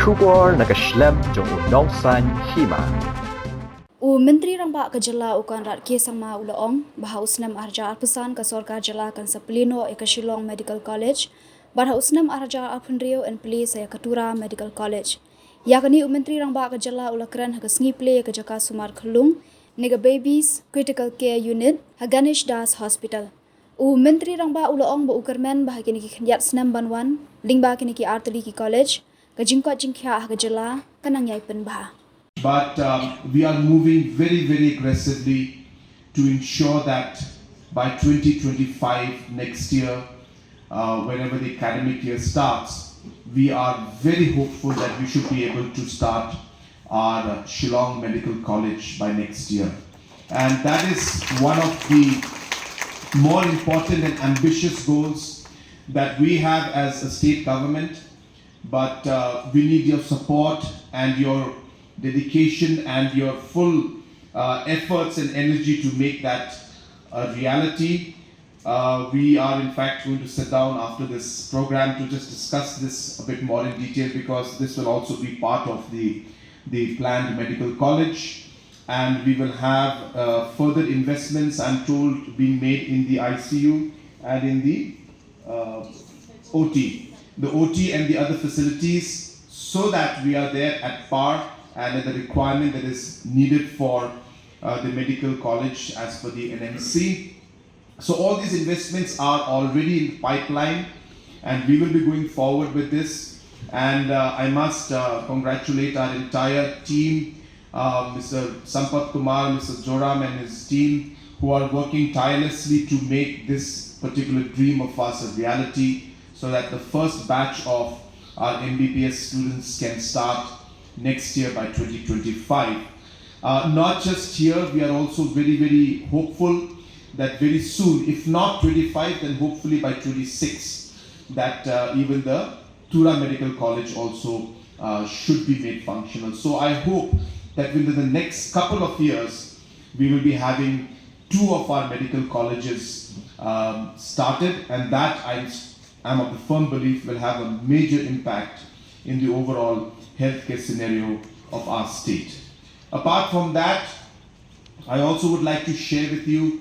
Shubor nakaslem jong unongsan hima. Menteri Rangba ke Jala ukan rat ke sama ulaong bahausnam arja pesan ke Sorkar Jala kan sepelino ke Shillong Medical College bahausnam arja apundrio and pli saya Ketura Medical College. Yakni Menteri Rangba ke Jala ulakran ke sengi pli ke Jaka Sumar Khulung nega Babies Critical Care Unit Ganesh Das Hospital. Menteri Rangba ulaong ba ukarmen bahagini ki khyat snam banwan lingba kini ki artali ki college ke jingkot jingkha ke Jala kanang yai pen bah. But we are moving very, very aggressively to ensure that by 2025, next year, whenever the academic year starts, we are very hopeful that we should be able to start our Shillong Medical College by next year. And that is one of the more important and ambitious goals that we have as a state government. But we need your support and your dedication and your full efforts and energy to make that a reality. We are in fact going to sit down after this program to just discuss this a bit more in detail, because this will also be part of the planned medical college, and we will have further investments, I'm told, being made in the ICU and in the OT and the other facilities, so that we are there at par and at the requirement that is needed for the medical college as per the NMC. So all these investments are already in the pipeline, and we will be going forward with this. And I must congratulate our entire team, Mr. Sampath Kumar, Mr. Joram and his team, who are working tirelessly to make this particular dream of us a reality, so that the first batch of our MBBS students can start next year by 2025. Not just here, we are also very, very hopeful that very soon, if not 25, then hopefully by 26, that even the Tura Medical College also should be made functional. So I hope that within the next couple of years, we will be having 2 of our medical colleges started, and that I'm of the firm belief will have a major impact in the overall healthcare scenario of our state. Apart from that, I also would like to share with you